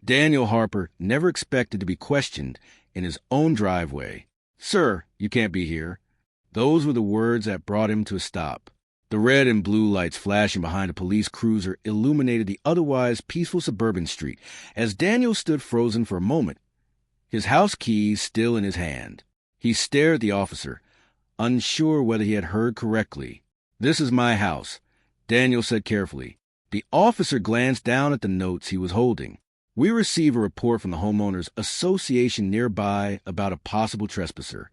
Daniel Harper never expected to be questioned in his own driveway. "Sir, you can't be here." Those were the words that brought him to a stop. The red and blue lights flashing behind a police cruiser illuminated the otherwise peaceful suburban street as Daniel stood frozen for a moment, his house keys still in his hand. He stared at the officer, unsure whether he had heard correctly. "This is my house," Daniel said carefully. The officer glanced down at the notes he was holding. "We receive a report from the Homeowners Association nearby about a possible trespasser."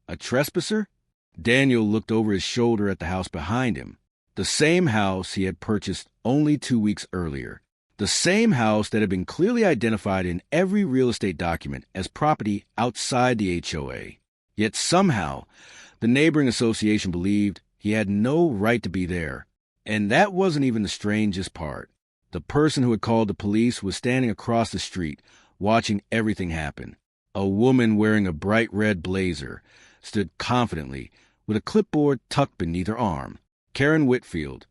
"A trespasser?" Daniel looked over his shoulder at the house behind him. The same house he had purchased only 2 weeks earlier. The same house that had been clearly identified in every real estate document as property outside the HOA. Yet somehow, the neighboring association believed he had no right to be there. And that wasn't even the strangest part. The person who had called the police was standing across the street, watching everything happen. A woman wearing a bright red blazer stood confidently, with a clipboard tucked beneath her arm. Karen Whitfield,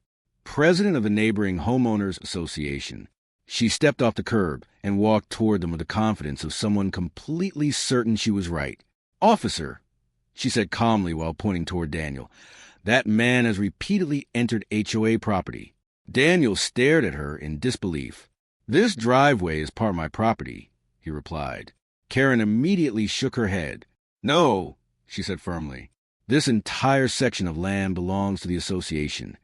president of the neighboring Homeowners Association. She stepped off the curb and walked toward them with the confidence of someone completely certain she was right. "Officer," she said calmly while pointing toward Daniel, "that man has repeatedly entered HOA property." Daniel stared at her in disbelief. "This driveway is part of my property," he replied. Karen immediately shook her head. "No," she said firmly. "This entire section of land belongs to the association."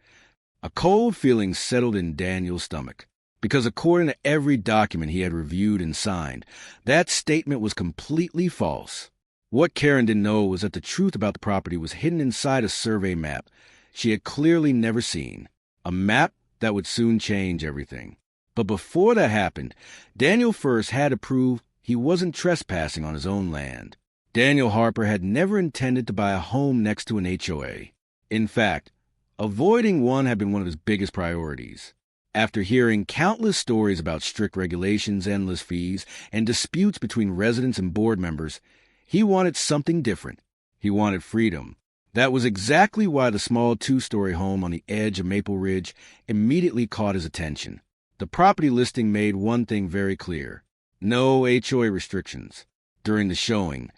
A cold feeling settled in Daniel's stomach, because according to every document he had reviewed and signed, that statement was completely false. What Karen didn't know was that the truth about the property was hidden inside a survey map she had clearly never seen. A map that would soon change everything. But before that happened, Daniel first had to prove he wasn't trespassing on his own land. Daniel Harper had never intended to buy a home next to an HOA. In fact, avoiding one had been one of his biggest priorities. After hearing countless stories about strict regulations, endless fees, and disputes between residents and board members, he wanted something different. He wanted freedom. That was exactly why the small 2-story home on the edge of Maple Ridge immediately caught his attention. The property listing made one thing very clear: no HOA restrictions. During the showing,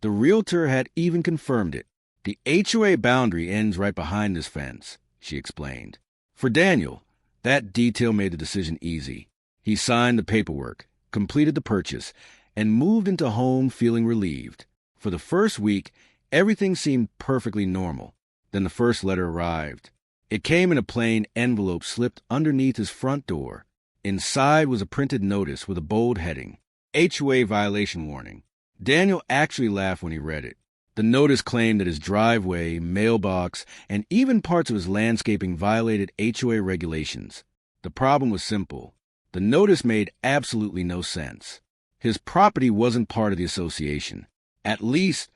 the realtor had even confirmed it. "The HOA boundary ends right behind this fence," she explained. For Daniel, that detail made the decision easy. He signed the paperwork, completed the purchase, and moved into home feeling relieved. For the first week, everything seemed perfectly normal. Then the first letter arrived. It came in a plain envelope slipped underneath his front door. Inside was a printed notice with a bold heading: HOA violation warning. Daniel actually laughed when he read it. The notice claimed that his driveway, mailbox, and even parts of his landscaping violated HOA regulations. The problem was simple. The notice made absolutely no sense. His property wasn't part of the association. At least,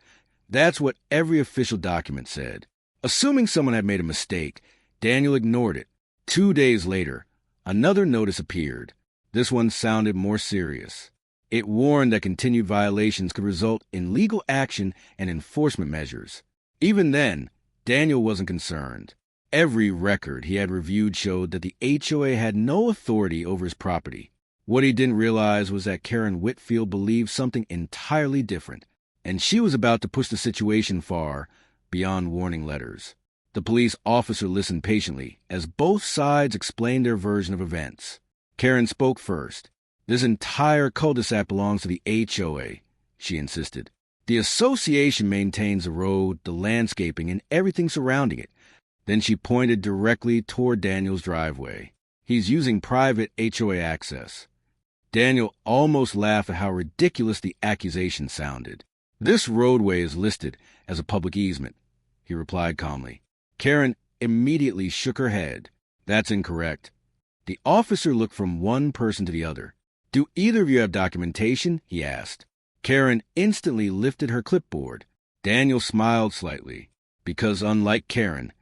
that's what every official document said. Assuming someone had made a mistake, Daniel ignored it. 2 days later, another notice appeared. This one sounded more serious. It warned that continued violations could result in legal action and enforcement measures. Even then, Daniel wasn't concerned. Every record he had reviewed showed that the HOA had no authority over his property. What he didn't realize was that Karen Whitfield believed something entirely different, and she was about to push the situation far beyond warning letters. The police officer listened patiently as both sides explained their version of events. Karen spoke first. "This entire cul-de-sac belongs to the HOA," she insisted. "The association maintains the road, the landscaping, and everything surrounding it." Then she pointed directly toward Daniel's driveway. "He's using private HOA access." Daniel almost laughed at how ridiculous the accusation sounded. "This roadway is listed as a public easement," he replied calmly. Karen immediately shook her head. "That's incorrect." The officer looked from one person to the other. "Do either of you have documentation?" he asked. Karen instantly lifted her clipboard. Daniel smiled slightly, because unlike Karen,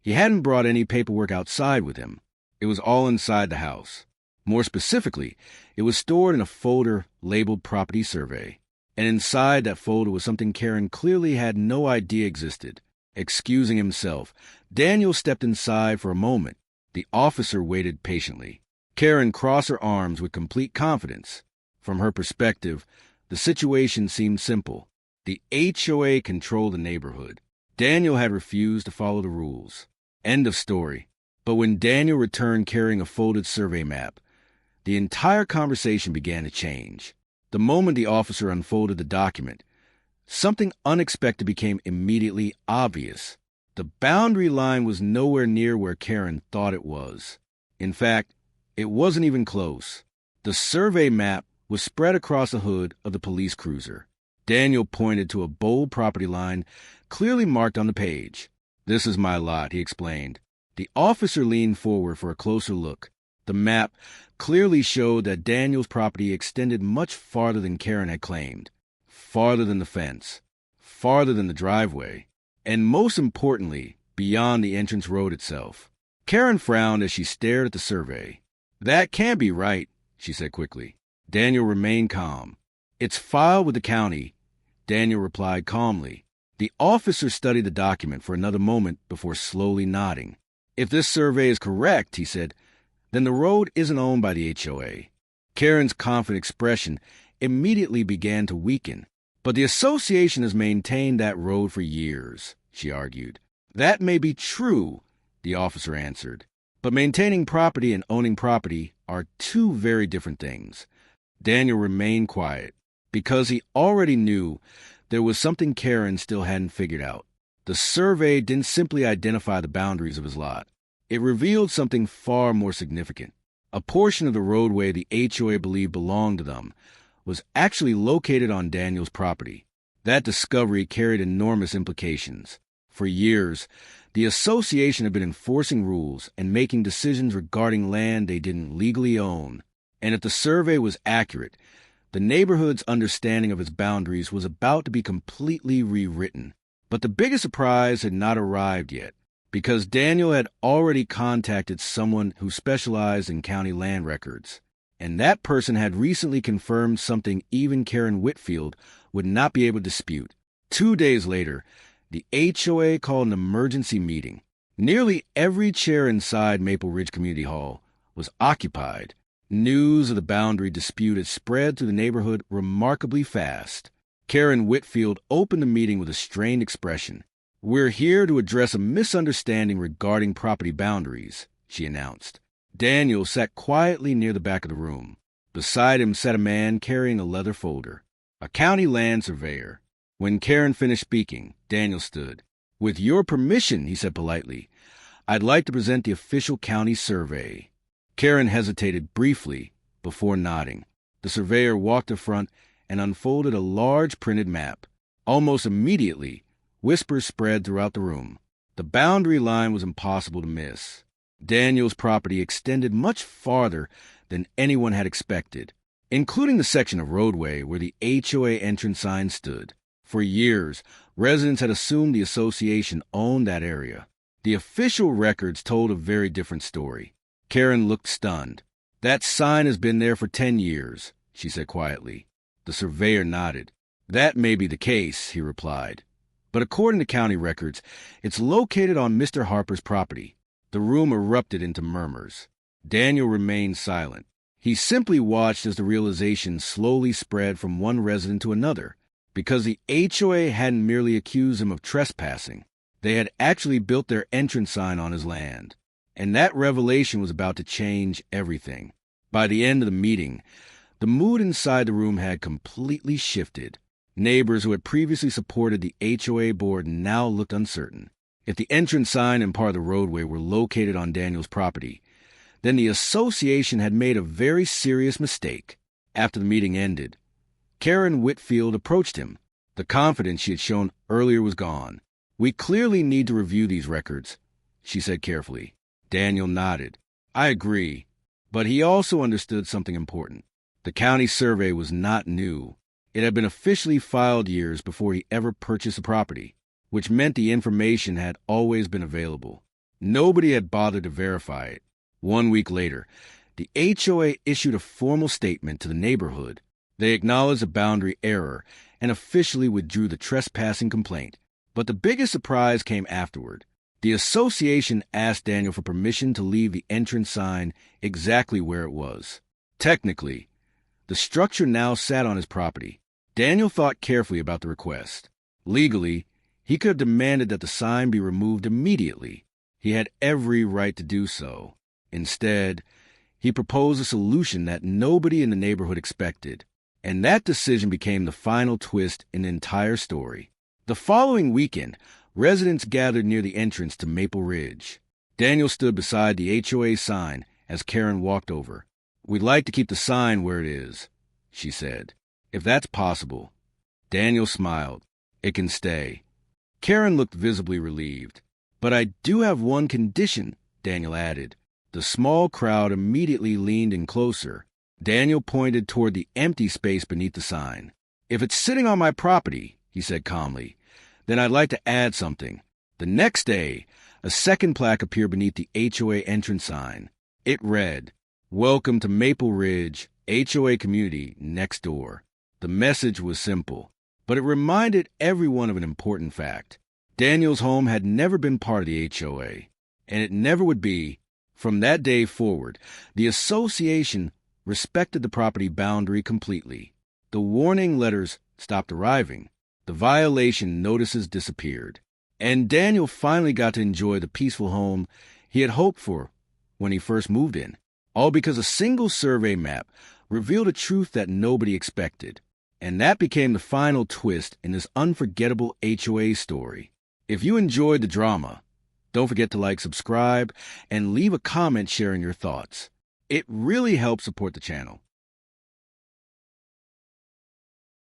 he hadn't brought any paperwork outside with him. It was all inside the house. More specifically, it was stored in a folder labeled Property Survey. And inside that folder was something Karen clearly had no idea existed. Excusing himself, Daniel stepped inside for a moment. The officer waited patiently. Karen crossed her arms with complete confidence. From her perspective, the situation seemed simple. The HOA controlled the neighborhood. Daniel had refused to follow the rules. End of story. But when Daniel returned carrying a folded survey map, the entire conversation began to change. The moment the officer unfolded the document, something unexpected became immediately obvious. The boundary line was nowhere near where Karen thought it was. In fact, it wasn't even close. The survey map was spread across the hood of the police cruiser. Daniel pointed to a bold property line clearly marked on the page. "This is my lot," he explained. The officer leaned forward for a closer look. The map clearly showed that Daniel's property extended much farther than Karen had claimed. Farther than the fence, farther than the driveway, and most importantly, beyond the entrance road itself. Karen frowned as she stared at the survey. "That can't be right," she said quickly. Daniel remained calm. "It's filed with the county," Daniel replied calmly. The officer studied the document for another moment before slowly nodding. "If this survey is correct," he said, "then the road isn't owned by the HOA." Karen's confident expression immediately began to weaken. "But the association has maintained that road for years," she argued. "That may be true," the officer answered, "but maintaining property and owning property are two very different things." Daniel remained quiet because he already knew there was something Karen still hadn't figured out. The survey didn't simply identify the boundaries of his lot. It revealed something far more significant. A portion of the roadway the HOA believed belonged to them was actually located on Daniel's property. That discovery carried enormous implications. For years, the association had been enforcing rules and making decisions regarding land they didn't legally own. And if the survey was accurate, the neighborhood's understanding of its boundaries was about to be completely rewritten. But the biggest surprise had not arrived yet, because Daniel had already contacted someone who specialized in county land records. And that person had recently confirmed something even Karen Whitfield would not be able to dispute. 2 days later, the HOA called an emergency meeting. Nearly every chair inside Maple Ridge Community Hall was occupied. News of the boundary dispute had spread through the neighborhood remarkably fast. Karen Whitfield opened the meeting with a strained expression. "We're here to address a misunderstanding regarding property boundaries," she announced. Daniel sat quietly near the back of the room. Beside him sat a man carrying a leather folder, a county land surveyor. When Karen finished speaking, Daniel stood. "With your permission," he said politely, "I'd like to present the official county survey." Karen hesitated briefly before nodding. The surveyor walked to front and unfolded a large printed map. Almost immediately, whispers spread throughout the room. The boundary line was impossible to miss. Daniel's property extended much farther than anyone had expected, including the section of roadway where the HOA entrance sign stood. For years, residents had assumed the association owned that area. The official records told a very different story. Karen looked stunned. "That sign has been there for 10 years, she said quietly. The surveyor nodded. "That may be the case," he replied. "But according to county records, it's located on Mr. Harper's property." The room erupted into murmurs. Daniel remained silent. He simply watched as the realization slowly spread from one resident to another. Because the HOA hadn't merely accused him of trespassing, they had actually built their entrance sign on his land. And that revelation was about to change everything. By the end of the meeting, the mood inside the room had completely shifted. Neighbors who had previously supported the HOA board now looked uncertain. If the entrance sign and part of the roadway were located on Daniel's property, then the association had made a very serious mistake. After the meeting ended, Karen Whitfield approached him. The confidence she had shown earlier was gone. "We clearly need to review these records," she said carefully. Daniel nodded. "I agree." But he also understood something important. The county survey was not new. It had been officially filed years before he ever purchased the property, which meant the information had always been available. Nobody had bothered to verify it. 1 week later, the HOA issued a formal statement to the neighborhood. They acknowledged a boundary error and officially withdrew the trespassing complaint. But the biggest surprise came afterward. The association asked Daniel for permission to leave the entrance sign exactly where it was. Technically, The structure now sat on his property. Daniel thought carefully about the request. Legally, he could have demanded that the sign be removed immediately. He had every right to do so. Instead, he proposed a solution that nobody in the neighborhood expected, and that decision became the final twist in the entire story. The following weekend, residents gathered near the entrance to Maple Ridge. Daniel stood beside the HOA sign as Karen walked over. "We'd like to keep the sign where it is," she said. "If that's possible." Daniel smiled. "It can stay." Karen looked visibly relieved. "But I do have one condition," Daniel added. The small crowd immediately leaned in closer. Daniel pointed toward the empty space beneath the sign. "If it's sitting on my property," he said calmly, "then I'd like to add something." The next day, a second plaque appeared beneath the HOA entrance sign. It read, "Welcome to Maple Ridge, HOA community next door." The message was simple, but it reminded everyone of an important fact. Daniel's home had never been part of the HOA, and it never would be. From that day forward, the association respected the property boundary completely. The warning letters stopped arriving. The violation notices disappeared. And Daniel finally got to enjoy the peaceful home he had hoped for when he first moved in. All because a single survey map revealed a truth that nobody expected. And that became the final twist in this unforgettable HOA story. If you enjoyed the drama, don't forget to like, subscribe, and leave a comment sharing your thoughts. It really helps support the channel.